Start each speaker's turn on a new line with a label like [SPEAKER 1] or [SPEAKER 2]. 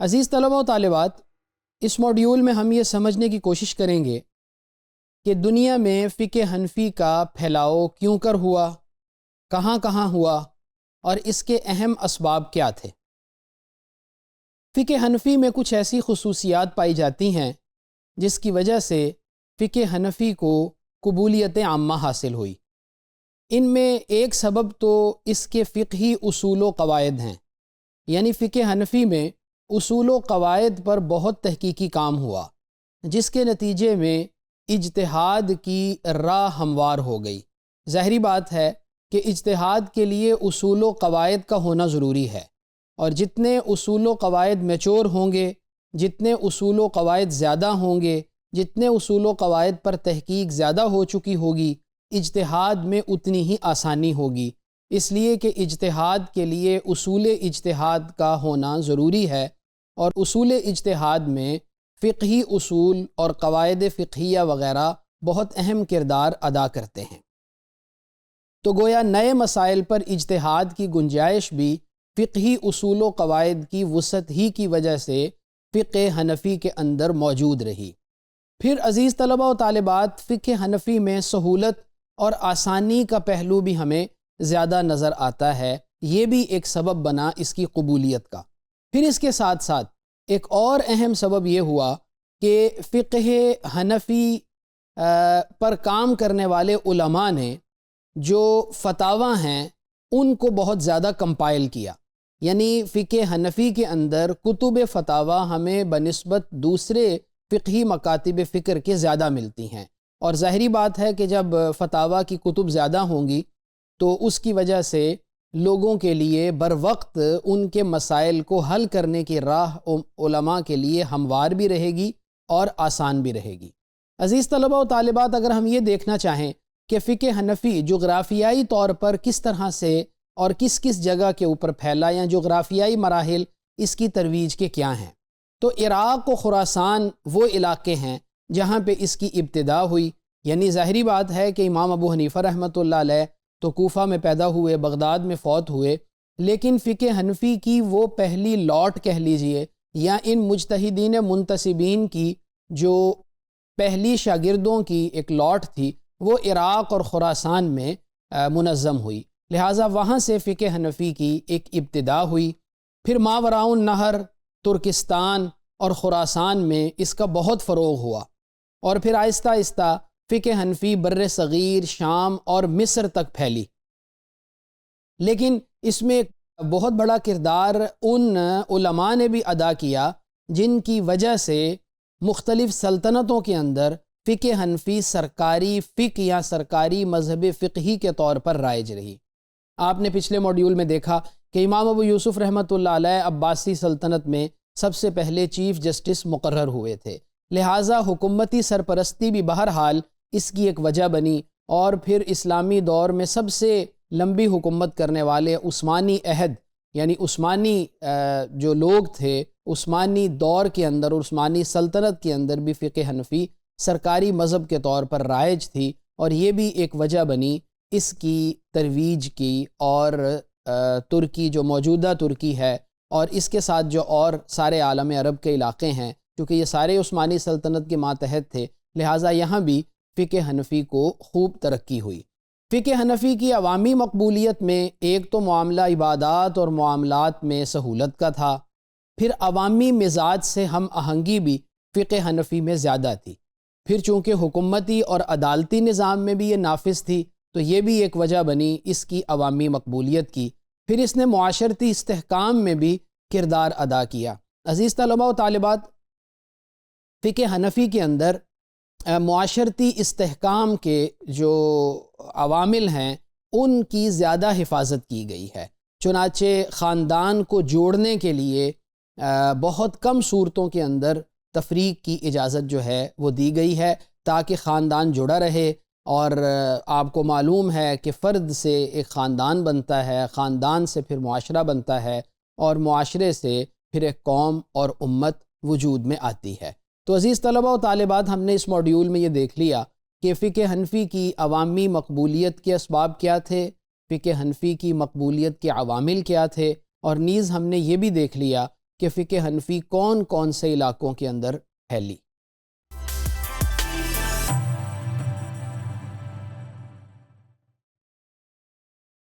[SPEAKER 1] عزیز طلباء و طالبات، اس موڈیول میں ہم یہ سمجھنے کی کوشش کریں گے کہ دنیا میں فقہ حنفی کا پھیلاؤ کیوں کر ہوا، کہاں کہاں ہوا اور اس کے اہم اسباب کیا تھے۔ فقہ حنفی میں کچھ ایسی خصوصیات پائی جاتی ہیں جس کی وجہ سے فقہ حنفی کو قبولیت عامہ حاصل ہوئی۔ ان میں ایک سبب تو اس کے فقہی اصول و قواعد ہیں، یعنی فقہ حنفی میں اصول و قواعد پر بہت تحقیقی کام ہوا، جس کے نتیجے میں اجتہاد کی راہ ہموار ہو گئی۔ ظاہری بات ہے کہ اجتہاد کے لیے اصول و قواعد کا ہونا ضروری ہے، اور جتنے اصول و قواعد میچور ہوں گے، جتنے اصول و قواعد زیادہ ہوں گے، جتنے اصول و قواعد پر تحقیق زیادہ ہو چکی ہوگی، اجتہاد میں اتنی ہی آسانی ہوگی۔ اس لیے کہ اجتہاد کے لیے اصول اجتہاد کا ہونا ضروری ہے، اور اصول اجتہاد میں فقہی اصول اور قواعد فقہیہ وغیرہ بہت اہم کردار ادا کرتے ہیں۔ تو گویا نئے مسائل پر اجتہاد کی گنجائش بھی فقہی اصول و قواعد کی وسعت ہی کی وجہ سے فقہ حنفی کے اندر موجود رہی۔ پھر عزیز طلباء و طالبات، فقہ حنفی میں سہولت اور آسانی کا پہلو بھی ہمیں زیادہ نظر آتا ہے، یہ بھی ایک سبب بنا اس کی قبولیت کا۔ پھر اس کے ساتھ ساتھ ایک اور اہم سبب یہ ہوا کہ فقہ حنفی پر کام کرنے والے علماء نے جو فتاویٰ ہیں ان کو بہت زیادہ کمپائل کیا، یعنی فقہ حنفی کے اندر کتب فتاویٰ ہمیں بنسبت دوسرے فقہی مکاتب فکر کے زیادہ ملتی ہیں، اور ظاہری بات ہے کہ جب فتاویٰ کی کتب زیادہ ہوں گی تو اس کی وجہ سے لوگوں کے لیے بروقت ان کے مسائل کو حل کرنے کی راہ علماء کے لیے ہموار بھی رہے گی اور آسان بھی رہے گی۔ عزیز طلباء و طالبات، اگر ہم یہ دیکھنا چاہیں کہ فقہ حنفی جغرافیائی طور پر کس طرح سے اور کس کس جگہ کے اوپر پھیلا، یا جغرافیائی مراحل اس کی ترویج کے کیا ہیں، تو عراق و خراسان وہ علاقے ہیں جہاں پہ اس کی ابتدا ہوئی۔ یعنی ظاہری بات ہے کہ امام ابو حنیفہ رحمۃ اللہ علیہ تو کوفہ میں پیدا ہوئے، بغداد میں فوت ہوئے، لیکن فقہ حنفی کی وہ پہلی لوٹ کہہ لیجئے، یا ان مجتہدین منتسبین کی جو پہلی شاگردوں کی ایک لوٹ تھی، وہ عراق اور خراسان میں منظم ہوئی، لہٰذا وہاں سے فقہ حنفی کی ایک ابتدا ہوئی۔ پھر ماوراء النہر، ترکستان اور خراسان میں اس کا بہت فروغ ہوا، اور پھر آہستہ آہستہ فقہ حنفی بر صغیر، شام اور مصر تک پھیلی۔ لیکن اس میں بہت بڑا کردار ان علماء نے بھی ادا کیا جن کی وجہ سے مختلف سلطنتوں کے اندر فقہ حنفی سرکاری فقہ یا سرکاری مذہب فقہی کے طور پر رائج رہی۔ آپ نے پچھلے موڈیول میں دیکھا کہ امام ابو یوسف رحمۃ اللہ علیہ عباسی سلطنت میں سب سے پہلے چیف جسٹس مقرر ہوئے تھے، لہٰذا حکومتی سرپرستی بھی بہرحال اس کی ایک وجہ بنی، اور پھر اسلامی دور میں سب سے لمبی حکومت کرنے والے عثمانی عہد، یعنی عثمانی جو لوگ تھے، عثمانی دور کے اندر، عثمانی سلطنت کے اندر بھی فقہ حنفی سرکاری مذہب کے طور پر رائج تھی، اور یہ بھی ایک وجہ بنی اس کی ترویج کی۔ اور ترکی جو موجودہ ترکی ہے، اور اس کے ساتھ جو اور سارے عالم عرب کے علاقے ہیں، کیونکہ یہ سارے عثمانی سلطنت کے ماتحت تھے، لہٰذا یہاں بھی فقہ حنفی کو خوب ترقی ہوئی۔ فقہ حنفی کی عوامی مقبولیت میں ایک تو معاملہ عبادات اور معاملات میں سہولت کا تھا، پھر عوامی مزاج سے ہم آہنگی بھی فقہ حنفی میں زیادہ تھی، پھر چونکہ حکومتی اور عدالتی نظام میں بھی یہ نافذ تھی تو یہ بھی ایک وجہ بنی اس کی عوامی مقبولیت کی۔ پھر اس نے معاشرتی استحکام میں بھی کردار ادا کیا۔ عزیز طلباء و طالبات، فقہ حنفی کے اندر معاشرتی استحکام کے جو عوامل ہیں ان کی زیادہ حفاظت کی گئی ہے، چنانچہ خاندان کو جوڑنے کے لیے بہت کم صورتوں کے اندر تفریق کی اجازت جو ہے وہ دی گئی ہے، تاکہ خاندان جڑا رہے۔ اور آپ کو معلوم ہے کہ فرد سے ایک خاندان بنتا ہے، خاندان سے پھر معاشرہ بنتا ہے، اور معاشرے سے پھر ایک قوم اور امت وجود میں آتی ہے۔ تو عزیز طلباء و طالبات، ہم نے اس موڈیول میں یہ دیکھ لیا کہ فقہ حنفی کی عوامی مقبولیت کے اسباب کیا تھے، فقہ حنفی کی مقبولیت کے عوامل کیا تھے، اور نیز ہم نے یہ بھی دیکھ لیا کہ فقہ حنفی کون کون سے علاقوں کے اندر پھیلی۔